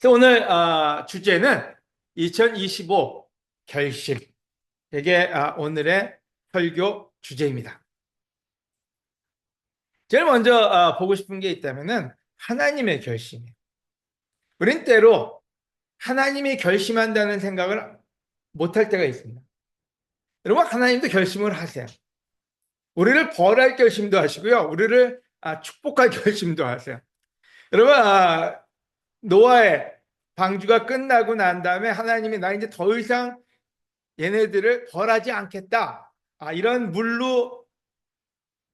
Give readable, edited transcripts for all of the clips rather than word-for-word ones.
오늘 주제는 2025 결심. 이게 오늘의 설교 주제입니다. 제일 먼저 보고 싶은 게 있다면은 하나님의 결심이에요. 우린 때로 하나님이 결심한다는 생각을 못할 때가 있습니다. 여러분, 하나님도 결심을 하세요. 우리를 벌할 결심도 하시고요. 우리를 축복할 결심도 하세요. 여러분, 노아의 방주가 끝나고 난 다음에 하나님이 나 이제 더 이상 얘네들을 벌하지 않겠다. 이런 물로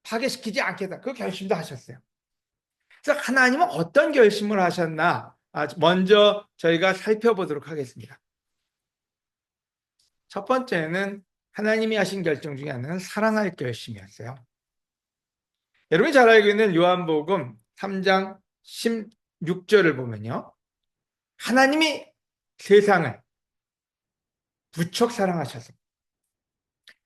파괴시키지 않겠다. 그 결심도 하셨어요. 그래서 하나님은 어떤 결심을 하셨나? 먼저 저희가 살펴보도록 하겠습니다. 첫 번째는 하나님이 하신 결정 중에 하나는 사랑할 결심이었어요. 여러분이 잘 알고 있는 요한복음 3장 16절을 보면요. 하나님이 세상을 부쩍 사랑하셔서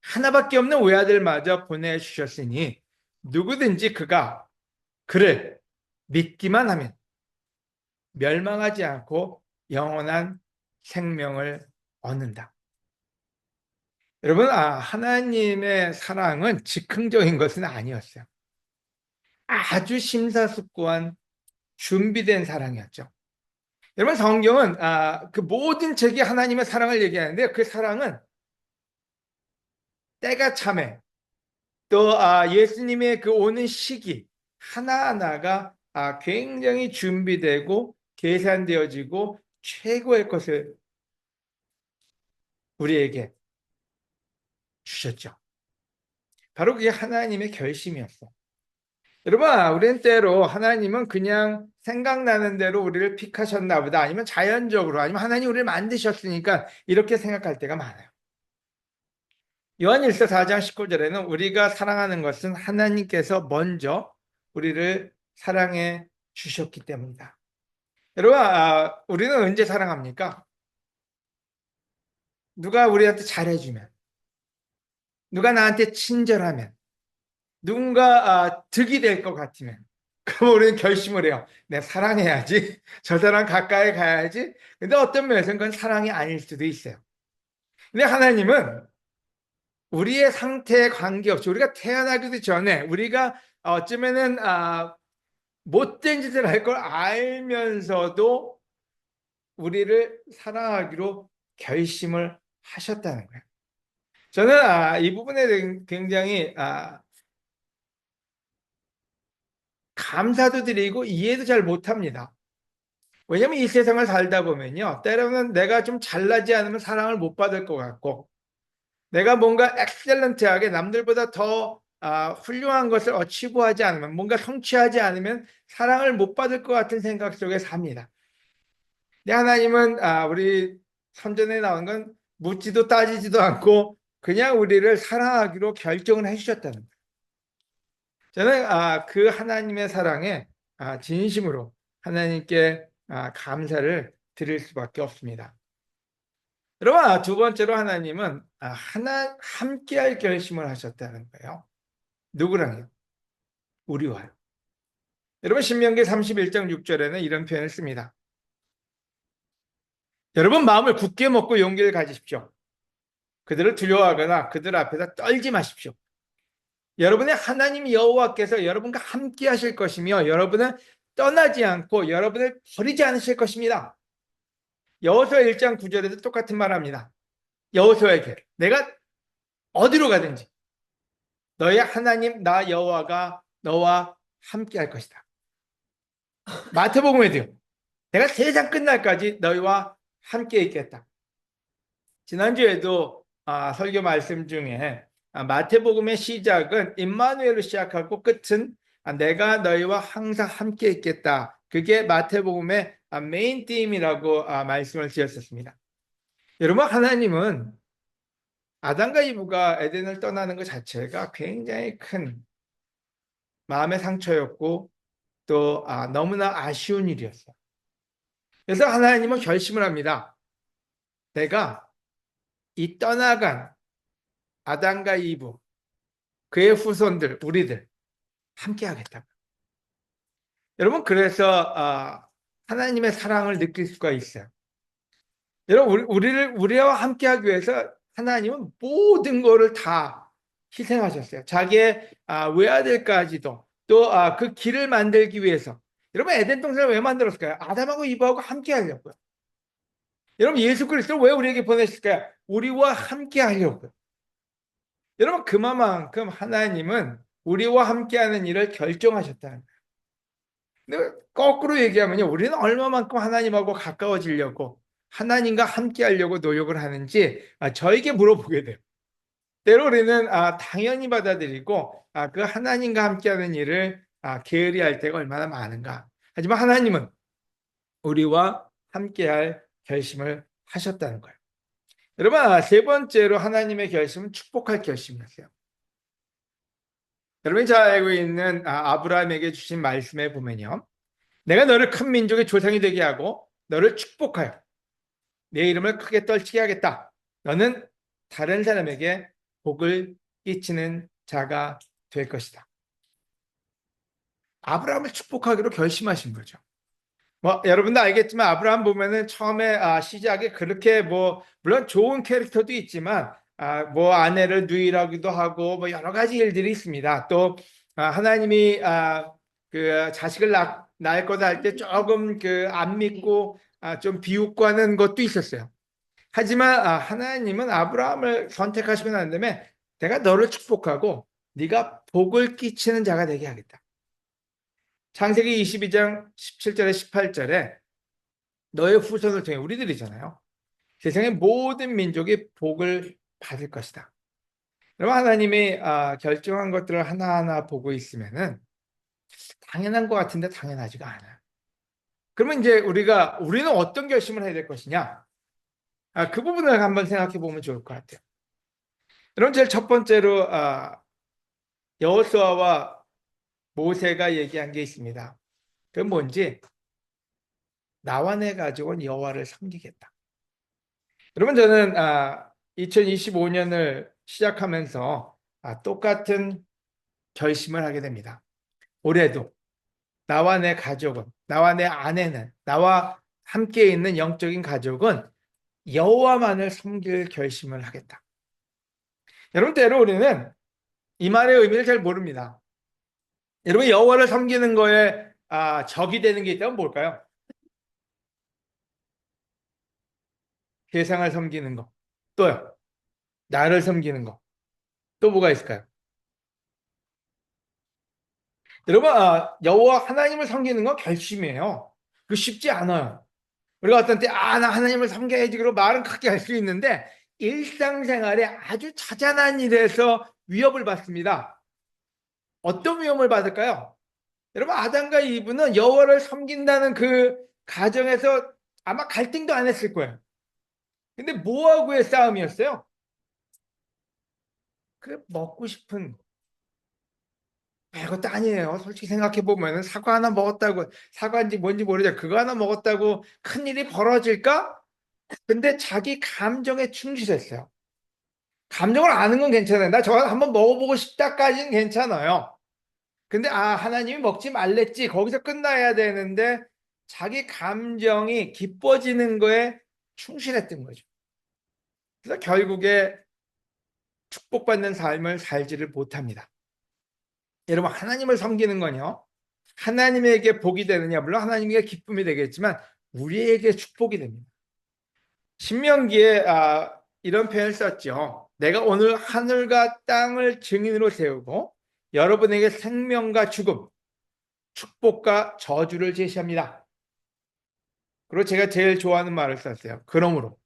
하나밖에 없는 외아들마저 보내주셨으니 누구든지 그가 그를 믿기만 하면 멸망하지 않고 영원한 생명을 얻는다. 여러분, 하나님의 사랑은 즉흥적인 것은 아니었어요. 아주 심사숙고한 준비된 사랑이었죠. 여러분, 성경은 그 모든 책이 하나님의 사랑을 얘기하는데 그 사랑은 때가 참에 또 예수님의 그 오는 시기 하나하나가 굉장히 준비되고 계산되어지고 최고의 것을 우리에게 주셨죠. 바로 그게 하나님의 결심이었어. 여러분, 우리는 때로 하나님은 그냥 생각나는 대로 우리를 픽하셨나 보다, 아니면 자연적으로, 아니면 하나님 우리를 만드셨으니까 이렇게 생각할 때가 많아요. 요한일서 4장 19절에는 우리가 사랑하는 것은 하나님께서 먼저 우리를 사랑해 주셨기 때문이다. 여러분, 우리는 언제 사랑합니까? 누가 우리한테 잘해주면, 누가 나한테 친절하면, 누군가 득이 될 것 같으면, 그럼 우리는 결심을 해요. 내가 사랑해야지. 저 사람 가까이 가야지. 근데 어떤 면에서는 그건 사랑이 아닐 수도 있어요. 근데 하나님은 우리의 상태에 관계없이 우리가 태어나기도 전에 우리가 어쩌면은 못된 짓을 할 걸 알면서도 우리를 사랑하기로 결심을 하셨다는 거예요. 저는 이 부분에 굉장히 감사도 드리고 이해도 잘 못합니다. 왜냐면 이 세상을 살다 보면요, 때로는 내가 좀 잘나지 않으면 사랑을 못 받을 것 같고, 내가 뭔가 엑셀런트하게 남들보다 더 훌륭한 것을 어치브하지 않으면, 뭔가 성취하지 않으면 사랑을 못 받을 것 같은 생각 속에 삽니다. 근데 하나님은 우리 선전에 나온 건 묻지도 따지지도 않고 그냥 우리를 사랑하기로 결정을 해주셨다는 거예요. 저는 그 하나님의 사랑에 진심으로 하나님께 감사를 드릴 수밖에 없습니다. 여러분, 두 번째로 하나님은 함께할 결심을 하셨다는 거예요. 누구랑요? 우리와요. 여러분, 신명기 31장 6절에는 이런 표현을 씁니다. 여러분, 마음을 굳게 먹고 용기를 가지십시오. 그들을 두려워하거나 그들 앞에서 떨지 마십시오. 여러분의 하나님 여호와께서 여러분과 함께 하실 것이며 여러분은 떠나지 않고 여러분을 버리지 않으실 것입니다. 여호수아 1장 9절에도 똑같은 말 합니다. 여호수아에게 내가 어디로 가든지 너의 하나님 나 여호와가 너와 함께 할 것이다. 마태복음에도요. 내가 세상 끝날까지 너희와 함께 있겠다. 지난주에도 설교 말씀 중에 마태복음의 시작은 임마누엘로 시작하고 끝은 내가 너희와 항상 함께 있겠다. 그게 마태복음의 메인 팀이라고 말씀을 드렸었습니다. 여러분, 하나님은 아담과 이브가 에덴을 떠나는 것 자체가 굉장히 큰 마음의 상처였고 또 너무나 아쉬운 일이었어요. 그래서 하나님은 결심을 합니다. 내가 이 떠나간 아담과 이브, 그의 후손들, 우리들 함께 하겠다. 여러분, 그래서 하나님의 사랑을 느낄 수가 있어요. 여러분, 우리와 함께하기 위해서 하나님은 모든 것을 다 희생하셨어요. 자기의 외아들까지도 또 그 길을 만들기 위해서. 여러분, 에덴 동산을 왜 만들었을까요? 아담하고 이브하고 함께 하려고요. 여러분, 예수 그리스도를 왜 우리에게 보내셨을까요? 우리와 함께 하려고요. 여러분, 그만큼 하나님은 우리와 함께하는 일을 결정하셨다는 거예요. 근데 거꾸로 얘기하면요, 우리는 얼마만큼 하나님하고 가까워지려고 하나님과 함께하려고 노력을 하는지 저에게 물어보게 돼요. 때로 우리는 당연히 받아들이고 그 하나님과 함께하는 일을 게으리 할 때가 얼마나 많은가. 하지만 하나님은 우리와 함께할 결심을 하셨다는 거예요. 여러분, 세 번째로 하나님의 결심은 축복할 결심이었어요. 여러분이 잘 알고 있는 아브라함에게 주신 말씀에 보면요, 내가 너를 큰 민족의 조상이 되게 하고 너를 축복하여 내 이름을 크게 떨치게 하겠다. 너는 다른 사람에게 복을 끼치는 자가 될 것이다. 아브라함을 축복하기로 결심하신 거죠. 뭐 여러분도 알겠지만 아브라함 보면은 처음에 시작에 그렇게 뭐 물론 좋은 캐릭터도 있지만 뭐 아내를 누이라기도 하고 뭐 여러 가지 일들이 있습니다. 또 하나님이 그 자식을 낳을 거다 할 때 조금 그 안 믿고 좀 비웃고 하는 것도 있었어요. 하지만 하나님은 아브라함을 선택하시고 난 다음에 내가 너를 축복하고 네가 복을 끼치는 자가 되게 하겠다. 창세기 22장 17절에 18절에 너의 후손을 통해 우리들이잖아요. 세상의 모든 민족이 복을 받을 것이다. 그럼 하나님이 결정한 것들을 하나하나 보고 있으면은 당연한 것 같은데 당연하지가 않아요. 그러면 이제 우리는 어떤 결심을 해야 될 것이냐? 그 부분을 한번 생각해 보면 좋을 것 같아요. 여러분, 제일 첫 번째로 여호수아와 모세가 얘기한 게 있습니다. 그건 뭔지, 나와 내 가족은 여호와를 섬기겠다. 여러분, 저는 2025년을 시작하면서 똑같은 결심을 하게 됩니다. 올해도 나와 내 가족은, 나와 내 아내는, 나와 함께 있는 영적인 가족은 여호와만을 섬길 결심을 하겠다. 여러분, 때로 우리는 이 말의 의미를 잘 모릅니다. 여러분, 여호와를 섬기는 거에 적이 되는 게 있다면 뭘까요? 세상을 섬기는 거. 또요. 나를 섬기는 거. 또 뭐가 있을까요? 여러분, 여호와 하나님을 섬기는 건 결심이에요. 그 쉽지 않아요. 우리가 어떤 때, 나 하나님을 섬겨야지. 그리고 말은 크게 할 수 있는데, 일상생활에 아주 자잘한 일에서 위협을 받습니다. 어떤 위협을 받을까요? 여러분, 아담과 이브는 여호와를 섬긴다는 그 가정에서 아마 갈등도 안 했을 거예요. 근데 뭐하고의 싸움이었어요? 그 먹고 싶은 별것도 아니에요. 솔직히 생각해 보면은 사과 하나 먹었다고, 사과인지 뭔지 모르죠. 그거 하나 먹었다고 큰일이 벌어질까? 근데 자기 감정에 충실했어요. 감정을 아는 건 괜찮아요. 나 저거 한번 먹어보고 싶다까지는 괜찮아요. 근데 하나님이 먹지 말랬지. 거기서 끝나야 되는데 자기 감정이 기뻐지는 거에 충실했던 거죠. 그래서 결국에 축복받는 삶을 살지를 못합니다. 여러분, 하나님을 섬기는 건요, 하나님에게 복이 되느냐, 물론 하나님에게 기쁨이 되겠지만 우리에게 축복이 됩니다. 신명기에 이런 표현을 썼죠. 내가 오늘 하늘과 땅을 증인으로 세우고 여러분에게 생명과 죽음, 축복과 저주를 제시합니다. 그리고 제가 제일 좋아하는 말을 썼어요. 그러므로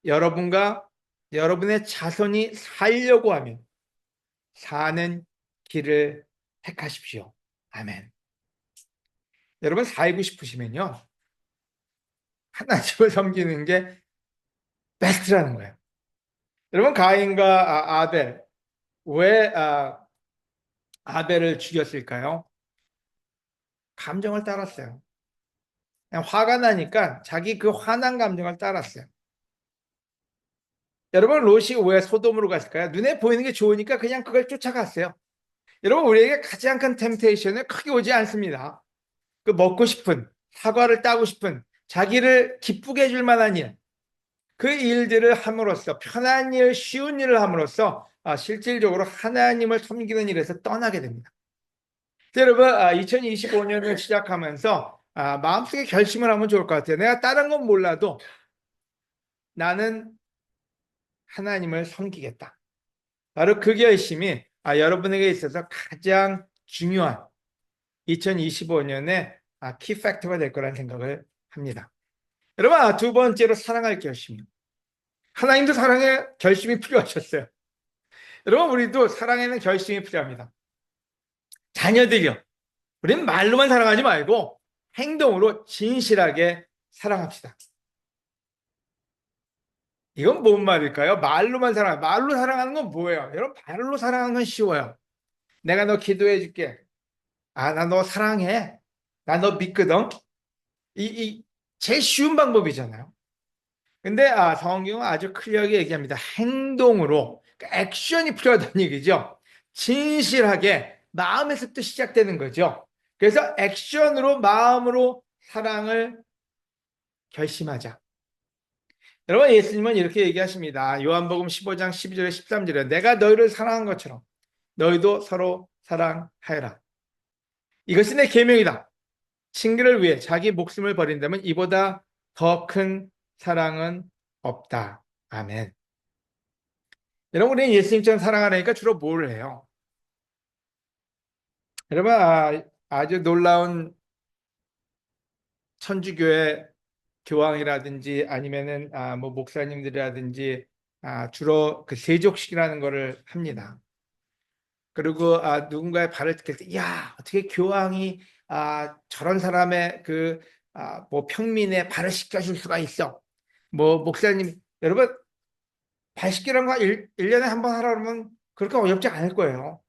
여러분과 여러분의 자손이 살려고 하면 사는 길을 택하십시오. 아멘. 여러분, 살고 싶으시면요, 하나님을 섬기는 게 베스트라는 거예요. 여러분, 가인과 아벨, 왜 아벨을 죽였을까요? 감정을 따랐어요. 그냥 화가 나니까 자기 그 화난 감정을 따랐어요. 여러분, 롯이 왜 소돔으로 갔을까요? 눈에 보이는 게 좋으니까 그냥 그걸 쫓아갔어요. 여러분, 우리에게 가장 큰 템테이션은 크게 오지 않습니다. 그 먹고 싶은, 사과를 따고 싶은, 자기를 기쁘게 해줄 만한 일, 그 일들을 함으로써, 편한 일, 쉬운 일을 함으로써 실질적으로 하나님을 섬기는 일에서 떠나게 됩니다. 여러분, 2025년을 시작하면서 마음속에 결심을 하면 좋을 것 같아요. 내가 다른 건 몰라도 나는 하나님을 섬기겠다. 바로 그 결심이 여러분에게 있어서 가장 중요한 2025년의 키 팩터가 될 거라는 생각을 합니다. 여러분, 두 번째로 사랑할 결심이요. 하나님도 사랑의 결심이 필요하셨어요. 여러분, 우리도 사랑에는 결심이 필요합니다. 자녀들이요. 우리는 말로만 사랑하지 말고 행동으로 진실하게 사랑합시다. 이건 뭔 말일까요? 말로만 말로 사랑하는 건 뭐예요? 여러분, 말로 사랑하는 건 쉬워요. 내가 너 기도해 줄게. 나 너 사랑해. 나 너 믿거든. 제일 쉬운 방법이잖아요. 근데 성경은 아주 클리어하게 얘기합니다. 행동으로, 그러니까 액션이 필요하다는 얘기죠. 진실하게 마음에서부터 시작되는 거죠. 그래서 액션으로, 마음으로 사랑을 결심하자. 여러분, 예수님은 이렇게 얘기하십니다. 요한복음 15장 12절에 13절에 내가 너희를 사랑한 것처럼 너희도 서로 사랑하여라. 이것이 내 계명이다. 친구를 위해 자기 목숨을 버린다면 이보다 더 큰 사랑은 없다. 아멘. 여러분, 우리는 예수님처럼 사랑하려니까 주로 뭘 해요? 여러분, 아주 놀라운 천주교의 교황이라든지 아니면은 뭐 목사님들이라든지 주로 그 세족식이라는 거를 합니다. 그리고 누군가의 발을 뜯길 때, 야, 어떻게 교황이 저런 사람의 그 뭐 평민의 발을 씻겨줄 수가 있어? 뭐 목사님, 여러분, 발 씻기는 거 1년에 한 번 하라 그러면 그렇게 어렵지 않을 거예요.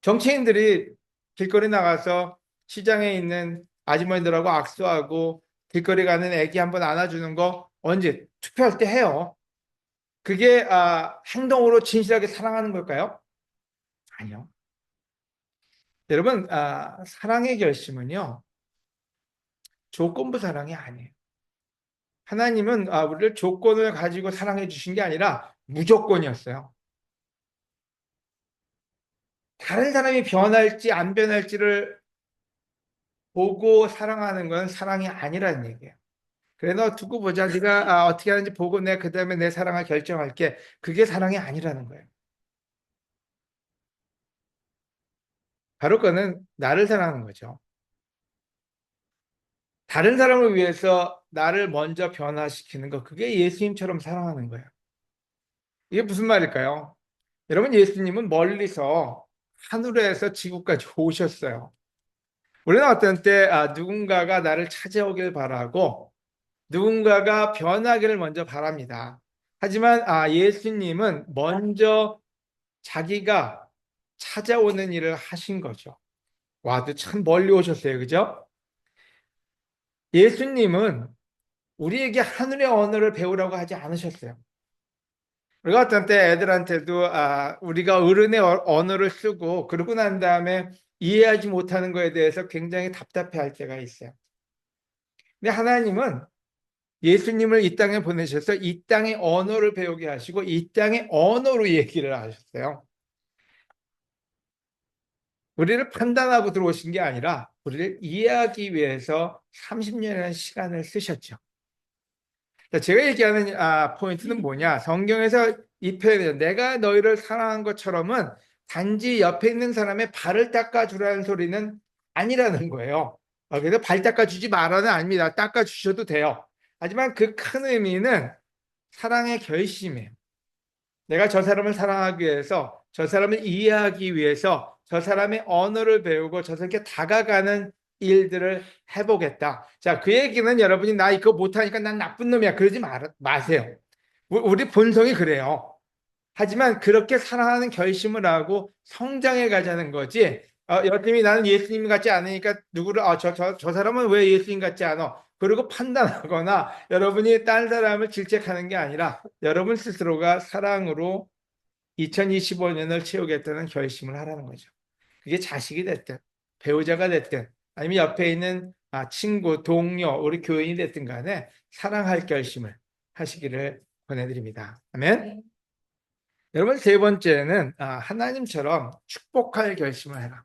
정치인들이 길거리 나가서 시장에 있는 아주머니들하고 악수하고 길거리 가는 애기 한번 안아주는 거 언제? 투표할 때 해요. 그게 행동으로 진실하게 사랑하는 걸까요? 아니요. 여러분, 사랑의 결심은요, 조건부 사랑이 아니에요. 하나님은 우리를 조건을 가지고 사랑해 주신 게 아니라 무조건이었어요. 다른 사람이 변할지 안 변할지를 보고 사랑하는 건 사랑이 아니라는 얘기예요. 그래, 너 두고 보자. 네가 어떻게 하는지 보고 내가 그 다음에 내 사랑을 결정할게. 그게 사랑이 아니라는 거예요. 바로 그거는 나를 사랑하는 거죠. 다른 사람을 위해서 나를 먼저 변화시키는 거, 그게 예수님처럼 사랑하는 거예요. 이게 무슨 말일까요? 여러분, 예수님은 멀리서 하늘에서 지구까지 오셨어요. 우리는 어떤 때 누군가가 나를 찾아오길 바라고 누군가가 변하기를 먼저 바랍니다. 하지만 예수님은 먼저 자기가 찾아오는 일을 하신 거죠. 와도 참 멀리 오셨어요. 그죠? 예수님은 우리에게 하늘의 언어를 배우라고 하지 않으셨어요. 우리가 어떤 때 애들한테도 우리가 어른의 언어를 쓰고 그러고 난 다음에 이해하지 못하는 거에 대해서 굉장히 답답해 할 때가 있어요. 근데 하나님은 예수님을 이 땅에 보내셔서 이 땅의 언어를 배우게 하시고 이 땅의 언어로 얘기를 하셨어요. 우리를 판단하고 들어오신 게 아니라 우리를 이해하기 위해서 30년이라는 시간을 쓰셨죠. 제가 얘기하는 포인트는 뭐냐? 성경에서 이 표현이에요. 내가 너희를 사랑한 것처럼은 단지 옆에 있는 사람의 발을 닦아주라는 소리는 아니라는 거예요. 그래서 발 닦아주지 말아는 아닙니다. 닦아주셔도 돼요. 하지만 그 큰 의미는 사랑의 결심이에요. 내가 저 사람을 사랑하기 위해서, 저 사람을 이해하기 위해서, 저 사람의 언어를 배우고 저 사람께 다가가는 일들을 해보겠다. 자, 그 얘기는 여러분이 나 이거 못하니까 난 나쁜 놈이야. 그러지 마세요. 우리 본성이 그래요. 하지만 그렇게 사랑하는 결심을 하고 성장해 가자는 거지. 여러분이 나는 예수님 같지 않으니까 누구를 저 사람은 왜 예수님 같지 않아? 그리고 판단하거나 여러분이 딴 사람을 질책하는 게 아니라 여러분 스스로가 사랑으로 2025년을 채우겠다는 결심을 하라는 거죠. 그게 자식이 됐든 배우자가 됐든 아니면 옆에 있는 친구, 동료, 우리 교인이 됐든 간에 사랑할 결심을 하시기를 권해드립니다. 아멘. 여러분, 세 번째는 하나님처럼 축복할 결심을 해라.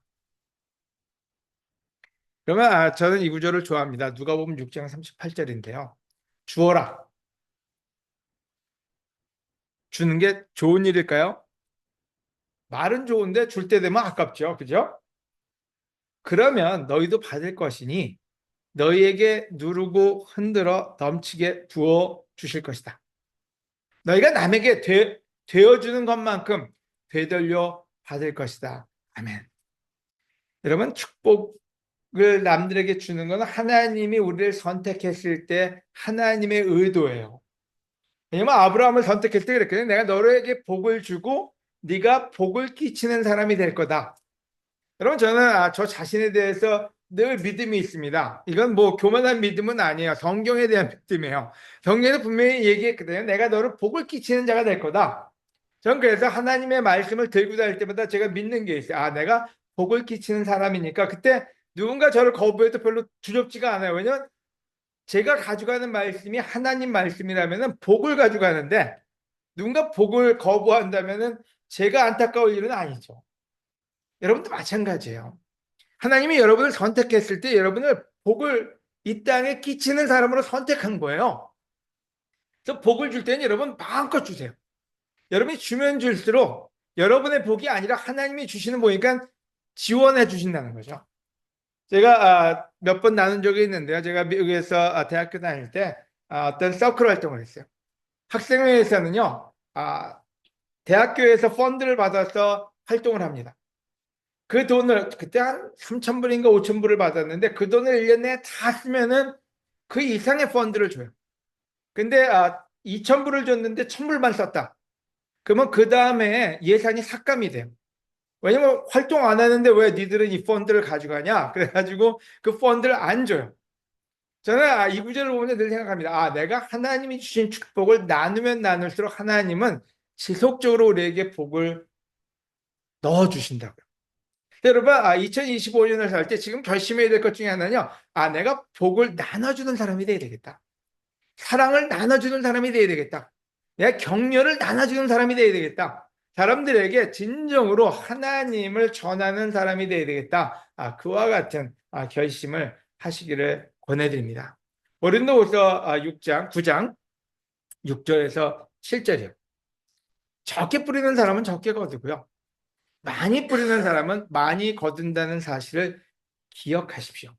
그러면 저는 이 구절을 좋아합니다. 누가복음 6장 38절인데요. 주어라. 주는 게 좋은 일일까요? 말은 좋은데 줄 때 되면 아깝죠. 그죠? 그러면 너희도 받을 것이니 너희에게 누르고 흔들어 넘치게 부어 주실 것이다. 너희가 남에게 되어주는 것만큼 되돌려 받을 것이다. 아멘. 여러분, 축복을 남들에게 주는 것은 하나님이 우리를 선택했을 때 하나님의 의도예요. 왜냐면 아브라함을 선택했을 때 그랬거든요. 내가 너에게 복을 주고 네가 복을 끼치는 사람이 될 거다. 여러분, 저는 저 자신에 대해서 늘 믿음이 있습니다. 이건 뭐 교만한 믿음은 아니에요. 성경에 대한 믿음이에요. 성경에서 분명히 얘기했거든요. 내가 너를 복을 끼치는 자가 될 거다. 전 그래서 하나님의 말씀을 들고 다닐 때마다 제가 믿는 게 있어요. 내가 복을 끼치는 사람이니까 그때 누군가 저를 거부해도 별로 두렵지가 않아요. 왜냐면 제가 가져가는 말씀이 하나님 말씀이라면 복을 가져가는데 누군가 복을 거부한다면 제가 안타까울 일은 아니죠. 여러분도 마찬가지예요. 하나님이 여러분을 선택했을 때 여러분을 복을 이 땅에 끼치는 사람으로 선택한 거예요. 그래서 복을 줄 때는 여러분 마음껏 주세요. 여러분이 주면 줄수록 여러분의 복이 아니라 하나님이 주시는 복이니까 지원해 주신다는 거죠. 제가 몇 번 나눈 적이 있는데요. 제가 미국에서 대학교 다닐 때 어떤 서클 활동을 했어요. 학생회에서는요, 대학교에서 펀드를 받아서 활동을 합니다. 그 돈을 그때 한 3,000불인가 5,000불을 받았는데 그 돈을 1년 내에 다 쓰면은 그 이상의 펀드를 줘요. 근데 2,000불을 줬는데 1,000불만 썼다. 그러면 그 다음에 예산이 삭감이 돼요. 왜냐면 활동 안 하는데 왜 니들은 이 펀드를 가져가냐? 그래가지고 그 펀드를 안 줘요. 저는 이 구절을 보면 늘 생각합니다. 내가 하나님이 주신 축복을 나누면 나눌수록 하나님은 지속적으로 우리에게 복을 넣어주신다고요. 여러분, 2025년을 살 때 지금 결심해야 될 것 중에 하나는요. 내가 복을 나눠주는 사람이 돼야 되겠다. 사랑을 나눠주는 사람이 돼야 되겠다. 내가 격려를 나눠주는 사람이 돼야 되겠다. 사람들에게 진정으로 하나님을 전하는 사람이 돼야 되겠다. 그와 같은 결심을 하시기를 권해드립니다. 고린도후서 6장, 9장 6절에서 7절이요. 적게 뿌리는 사람은 적게 거두고요. 많이 뿌리는 사람은 많이 거둔다는 사실을 기억하십시오.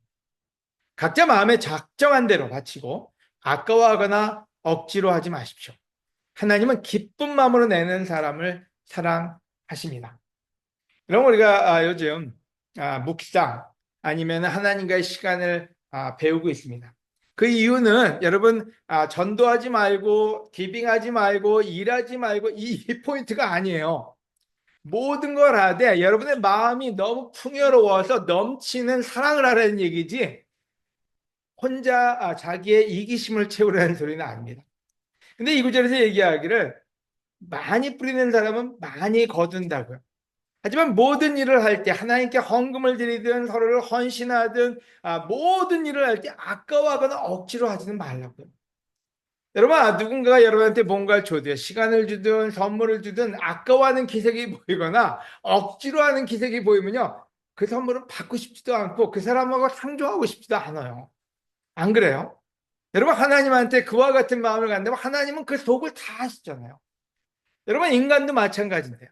각자 마음에 작정한 대로 바치고 아까워하거나 억지로 하지 마십시오. 하나님은 기쁜 마음으로 내는 사람을 사랑하십니다. 그럼 우리가 요즘 묵상 아니면 하나님과의 시간을 배우고 있습니다. 그 이유는 여러분 전도하지 말고 기빙하지 말고 일하지 말고 이 포인트가 아니에요. 모든 걸 하되 여러분의 마음이 너무 풍요로워서 넘치는 사랑을 하라는 얘기지 혼자 자기의 이기심을 채우라는 소리는 아닙니다. 근데 이 구절에서 얘기하기를 많이 뿌리는 사람은 많이 거둔다고요. 하지만 모든 일을 할 때 하나님께 헌금을 드리든 서로를 헌신하든 모든 일을 할 때 아까워하거나 억지로 하지는 말라고요. 여러분, 누군가가 여러분한테 뭔가를 줘도요, 시간을 주든 선물을 주든 아까워하는 기색이 보이거나 억지로 하는 기색이 보이면요, 그 선물은 받고 싶지도 않고 그 사람하고 상종하고 싶지도 않아요. 안 그래요? 여러분, 하나님한테 그와 같은 마음을 갖는다면 하나님은 그 속을 다 아시잖아요. 여러분, 인간도 마찬가지인데요.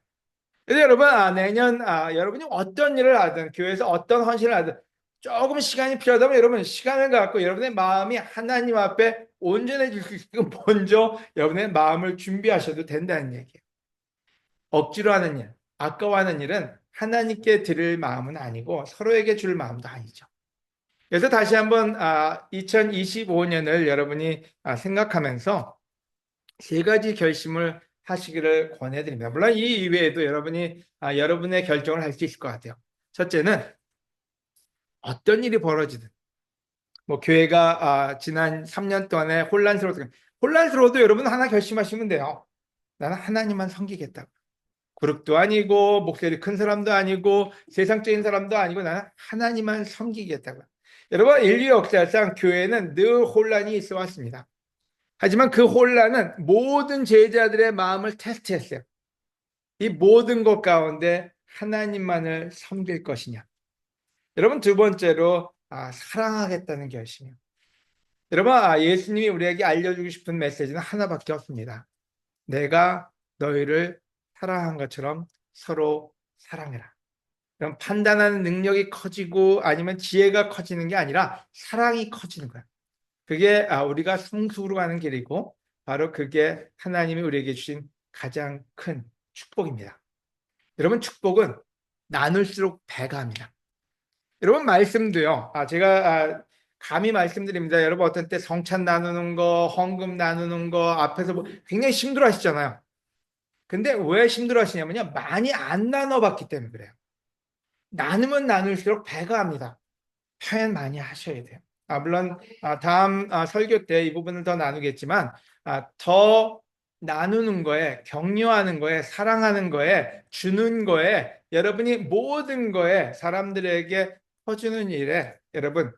그래서 여러분, 내년 여러분이 어떤 일을 하든 교회에서 어떤 헌신을 하든 조금 시간이 필요하다면 여러분 시간을 갖고 여러분의 마음이 하나님 앞에 온전해질 수 있도록 먼저 여러분의 마음을 준비하셔도 된다는 얘기예요. 억지로 하는 일, 아까워하는 일은 하나님께 드릴 마음은 아니고 서로에게 줄 마음도 아니죠. 그래서 다시 한번 2025년을 여러분이 생각하면서 세 가지 결심을 하시기를 권해드립니다. 물론 이 이외에도 여러분이 여러분의 결정을 할 수 있을 것 같아요. 첫째는 어떤 일이 벌어지든 뭐 교회가 지난 3년 동안에 혼란스러워도 여러분 하나 결심하시면 돼요. 나는 하나님만 섬기겠다고. 그룹도 아니고 목소리 큰 사람도 아니고 세상적인 사람도 아니고 나는 하나님만 섬기겠다고. 여러분, 인류 역사상 교회는 늘 혼란이 있어 왔습니다. 하지만 그 혼란은 모든 제자들의 마음을 테스트했어요. 이 모든 것 가운데 하나님만을 섬길 것이냐. 여러분, 두 번째로 사랑하겠다는 결심이요. 여러분, 예수님이 우리에게 알려주고 싶은 메시지는 하나밖에 없습니다. 내가 너희를 사랑한 것처럼 서로 사랑해라. 그럼 판단하는 능력이 커지고 아니면 지혜가 커지는 게 아니라 사랑이 커지는 거야. 그게 우리가 성숙으로 가는 길이고, 바로 그게 하나님이 우리에게 주신 가장 큰 축복입니다. 여러분, 축복은 나눌수록 배가 합니다. 여러분, 말씀도요. 제가 감히 말씀드립니다. 여러분, 어떤 때 성찬 나누는 거, 헌금 나누는 거 앞에서 굉장히 힘들어 하시잖아요. 근데 왜 힘들어 하시냐면요, 많이 안 나눠봤기 때문에 그래요. 나누면 나눌수록 배가 합니다. 표현 많이 하셔야 돼요. 물론 다음 설교 때 이 부분을 더 나누겠지만, 더 나누는 거에, 격려하는 거에, 사랑하는 거에, 주는 거에, 여러분이 모든 거에 사람들에게 퍼주는 일에 여러분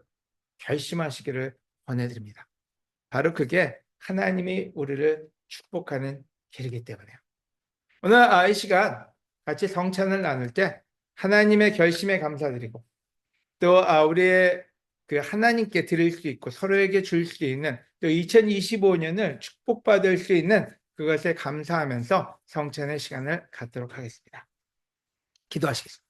결심하시기를 권해드립니다. 바로 그게 하나님이 우리를 축복하는 길이기 때문에요. 오늘 이 시간 같이 성찬을 나눌 때 하나님의 결심에 감사드리고, 또 우리의 그 하나님께 드릴 수 있고 서로에게 줄 수 있는, 또 2025년을 축복받을 수 있는 그것에 감사하면서 성찬의 시간을 갖도록 하겠습니다. 기도하시겠습니다.